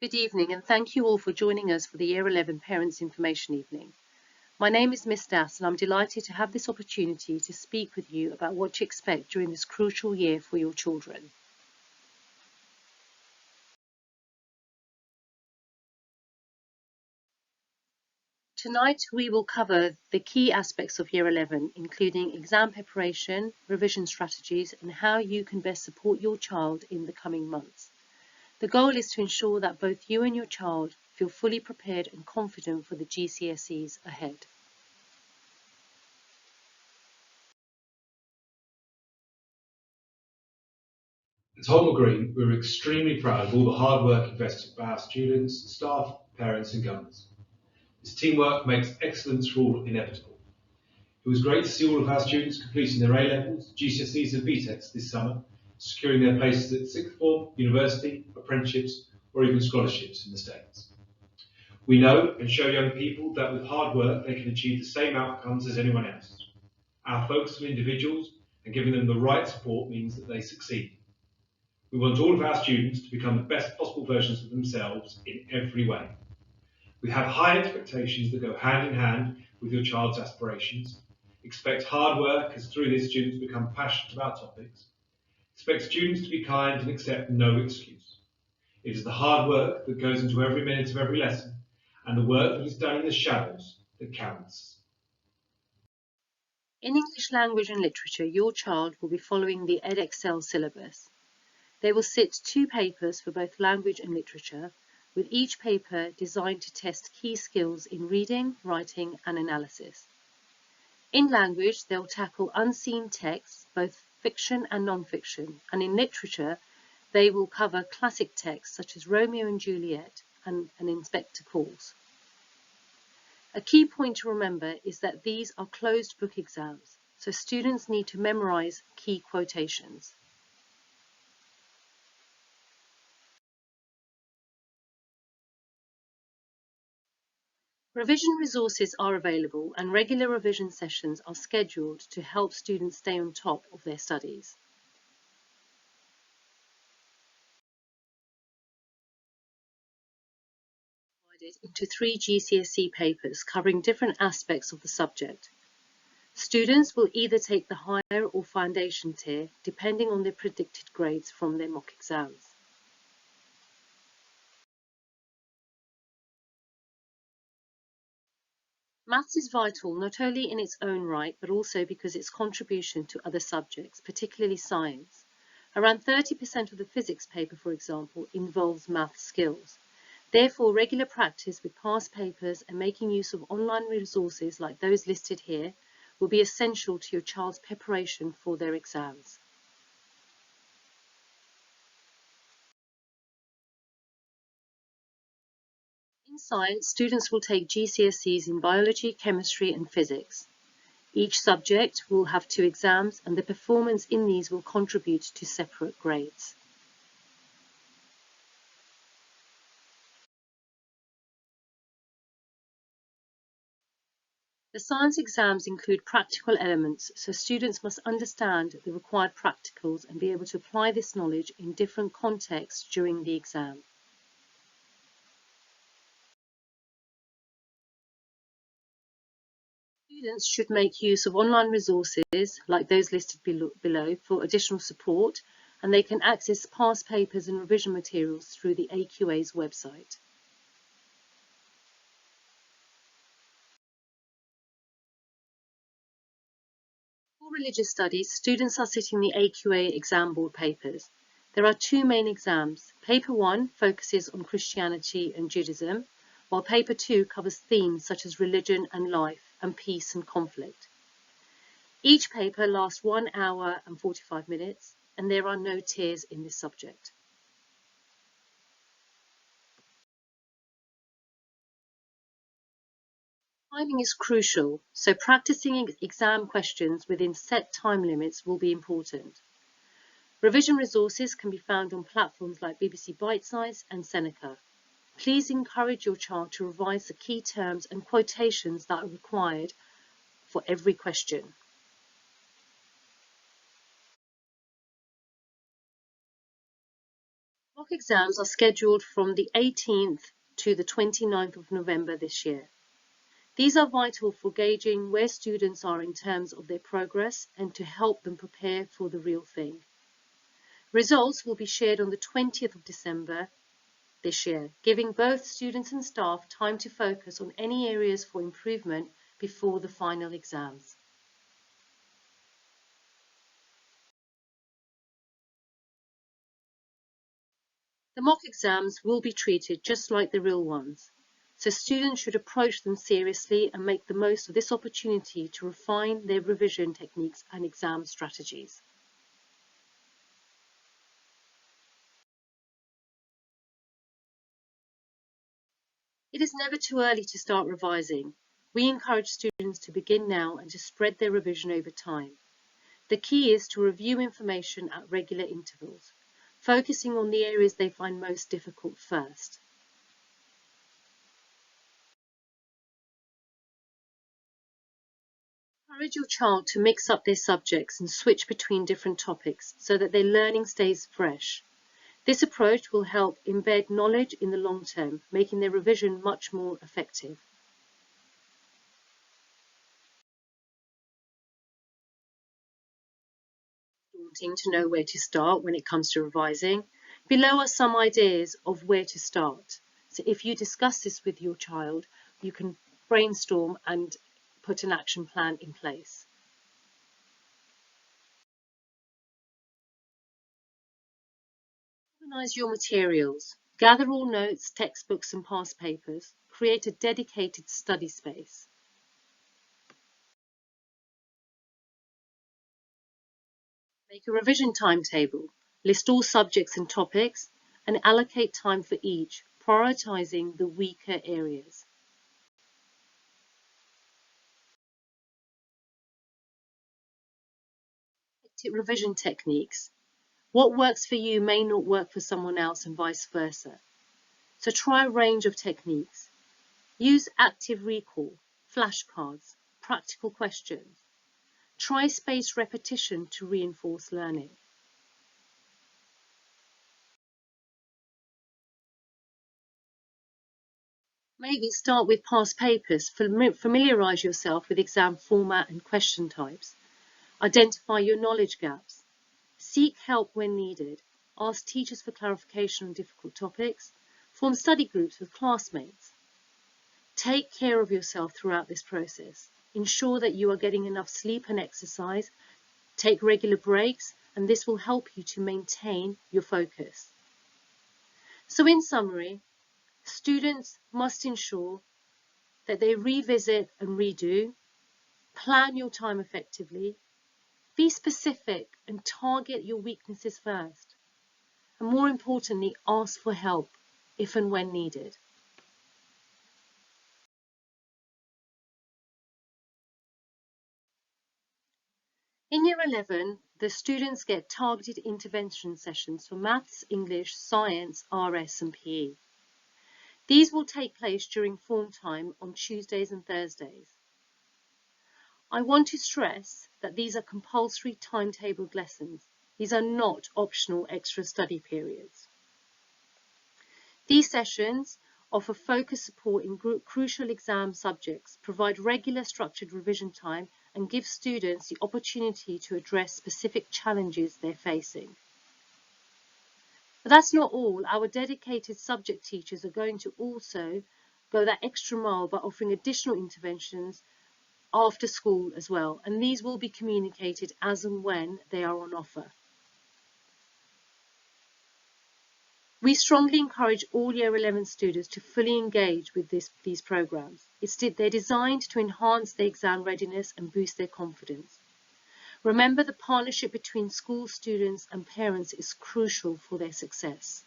Good evening, and thank you all for joining us for the Year 11 Parents Information Evening. My name is Miss Das, and I'm delighted to have this opportunity to speak with you about what to expect during this crucial year for your children. Tonight, we will cover the key aspects of Year 11, including exam preparation, revision strategies, and how you can best support your child in the coming months. The goal is to ensure that both you and your child feel fully prepared and confident for the GCSEs ahead. At Holmer Green, we were extremely proud of all the hard work invested by our students, staff, parents and governors. This teamwork makes excellence for all inevitable. It was great to see all of our students completing their A-levels, GCSEs and BTECs this summer, securing their places at sixth form, university, apprenticeships or even scholarships in the States. We know and show young people that with hard work they can achieve the same outcomes as anyone else. Our focus on individuals and giving them the right support means that they succeed. We want all of our students to become the best possible versions of themselves in every way. We have high expectations that go hand in hand with your child's aspirations. Expect hard work as through this students become passionate about topics. Expect students to be kind and accept no excuse. It is the hard work that goes into every minute of every lesson and the work that is done in the shadows that counts. In English language and literature, your child will be following the EdXL syllabus. They will sit 2 papers for both language and literature, with each paper designed to test key skills in reading, writing and analysis. In language, they'll tackle unseen texts, both fiction and non-fiction, and in literature, they will cover classic texts such as Romeo and Juliet and An Inspector Calls. A key point to remember is that these are closed book exams, so students need to memorize key quotations. Revision resources are available and regular revision sessions are scheduled to help students stay on top of their studies. Divided into 3 GCSE papers covering different aspects of the subject. Students will either take the higher or foundation tier depending on their predicted grades from their mock exams. Maths is vital not only in its own right, but also because its contribution to other subjects, particularly science. Around 30% of the physics paper, for example, involves maths skills. Therefore, regular practice with past papers and making use of online resources like those listed here will be essential to your child's preparation for their exams. In science, students will take GCSEs in biology, chemistry and physics. Each subject will have 2 exams and the performance in these will contribute to separate grades. The science exams include practical elements, so students must understand the required practicals and be able to apply this knowledge in different contexts during the exam. Students should make use of online resources like those listed below for additional support, and they can access past papers and revision materials through the AQA's website. For religious studies, students are sitting the AQA exam board papers. There are 2 main exams. Paper 1 focuses on Christianity and Judaism, while Paper 2 covers themes such as religion and life and peace and conflict. Each paper lasts 1 hour and 45 minutes, and there are no tiers in this subject. Timing is crucial, so practicing exam questions within set time limits will be important. Revision resources can be found on platforms like BBC Bitesize and Seneca. Please encourage your child to revise the key terms and quotations that are required for every question. Mock exams are scheduled from the 18th to the 29th of November this year. These are vital for gauging where students are in terms of their progress and to help them prepare for the real thing. Results will be shared on the 20th of December this year, giving both students and staff time to focus on any areas for improvement before the final exams. The mock exams will be treated just like the real ones, so students should approach them seriously and make the most of this opportunity to refine their revision techniques and exam strategies. It is never too early to start revising. We encourage students to begin now and to spread their revision over time. The key is to review information at regular intervals, focusing on the areas they find most difficult first. Encourage your child to mix up their subjects and switch between different topics so that their learning stays fresh. This approach will help embed knowledge in the long term, making their revision much more effective. Daunting to know where to start when it comes to revising. Below are some ideas of where to start. So if you discuss this with your child, you can brainstorm and put an action plan in place. Organise your materials. Gather all notes, textbooks and past papers. Create a dedicated study space. Make a revision timetable. List all subjects and topics and allocate time for each, prioritising the weaker areas. Revision techniques. What works for you may not work for someone else and vice versa. So try a range of techniques. Use active recall, flashcards, practical questions. Try spaced repetition to reinforce learning. Maybe start with past papers. Familiarise yourself with exam format and question types. Identify your knowledge gaps. Seek help when needed. Ask teachers for clarification on difficult topics. Form study groups with classmates. Take care of yourself throughout this process. Ensure that you are getting enough sleep and exercise. Take regular breaks, and this will help you to maintain your focus. So in summary, students must ensure that they revisit and redo, plan your time effectively, be specific and target your weaknesses first, and more importantly, ask for help if and when needed. In Year 11, the students get targeted intervention sessions for maths, English, science, RS and PE. These will take place during form time on Tuesdays and Thursdays. I want to stress that these are compulsory timetabled lessons. These are not optional extra study periods. These sessions offer focused support in crucial exam subjects, provide regular structured revision time, and give students the opportunity to address specific challenges they're facing. But that's not all. Our dedicated subject teachers are going to also go that extra mile by offering additional interventions after school as well, and these will be communicated as and when they are on offer. We strongly encourage all Year 11 students to fully engage with these programs. They're designed to enhance their exam readiness and boost their confidence. Remember, the partnership between school students and parents is crucial for their success.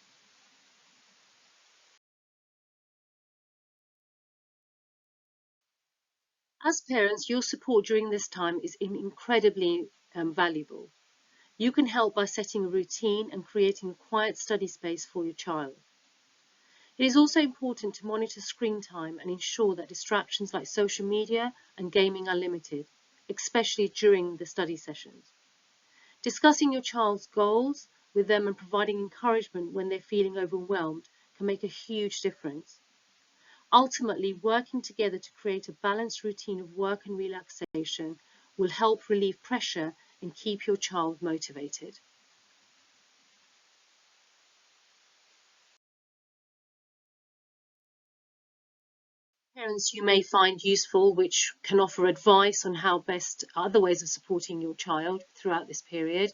As parents, your support during this time is incredibly valuable. You can help by setting a routine and creating a quiet study space for your child. It is also important to monitor screen time and ensure that distractions like social media and gaming are limited, especially during the study sessions. Discussing your child's goals with them and providing encouragement when they're feeling overwhelmed can make a huge difference. Ultimately, working together to create a balanced routine of work and relaxation will help relieve pressure and keep your child motivated. Parents you may find useful, which can offer advice on how best other ways of supporting your child throughout this period.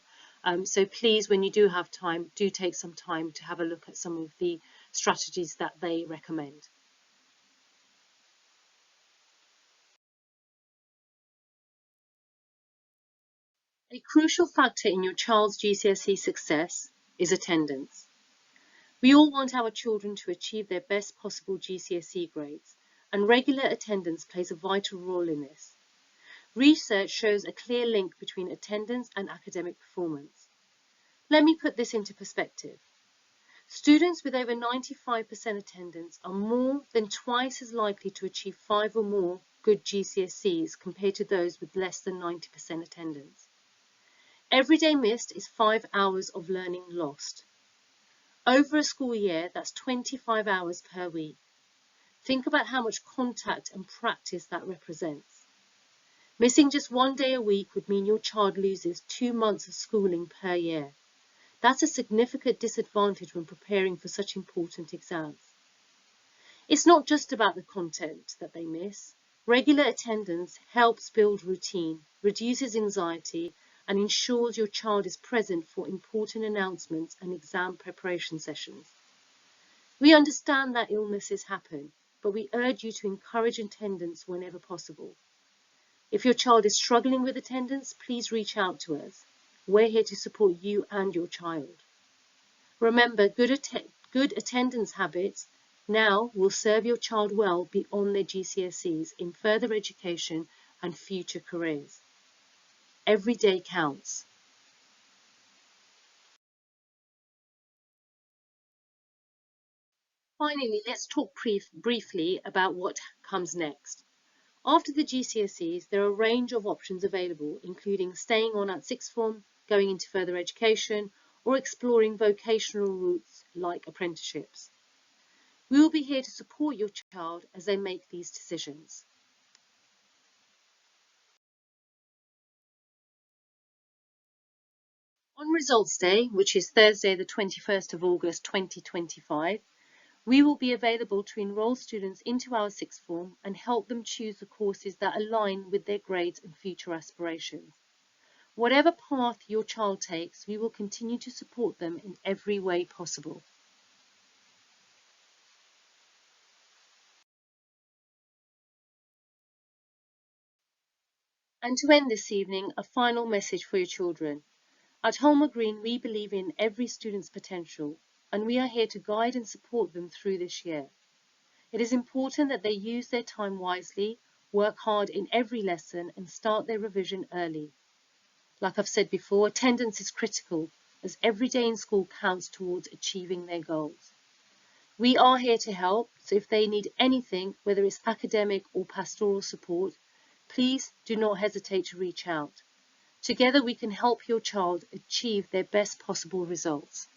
So please, when you do have time, do take some time to have a look at some of the strategies that they recommend. A crucial factor in your child's GCSE success is attendance. We all want our children to achieve their best possible GCSE grades, and regular attendance plays a vital role in this. Research shows a clear link between attendance and academic performance. Let me put this into perspective. Students with over 95% attendance are more than twice as likely to achieve 5 or more good GCSEs compared to those with less than 90% attendance. Every day missed is 5 hours of learning lost. Over a school year, that's 25 hours per week. Think about how much contact and practice that represents. Missing just 1 day a week would mean your child loses 2 months of schooling per year. That's a significant disadvantage when preparing for such important exams. It's not just about the content that they miss. Regular attendance helps build routine, reduces anxiety, and ensures your child is present for important announcements and exam preparation sessions. We understand that illnesses happen, but we urge you to encourage attendance whenever possible. If your child is struggling with attendance, please reach out to us. We're here to support you and your child. Remember, good attendance habits now will serve your child well beyond their GCSEs in further education and future careers. Every day counts. Finally, let's talk briefly about what comes next. After the GCSEs, there are a range of options available, including staying on at sixth form, going into further education, or exploring vocational routes like apprenticeships. We will be here to support your child as they make these decisions. On results day, which is Thursday the 21st of August 2025, we will be available to enrol students into our sixth form and help them choose the courses that align with their grades and future aspirations. Whatever path your child takes, we will continue to support them in every way possible. And to end this evening, a final message for your children. At Holmer Green, we believe in every student's potential, and we are here to guide and support them through this year. It is important that they use their time wisely, work hard in every lesson, and start their revision early. Like I've said before, attendance is critical, as every day in school counts towards achieving their goals. We are here to help, so if they need anything, whether it's academic or pastoral support, please do not hesitate to reach out. Together we can help your child achieve their best possible results.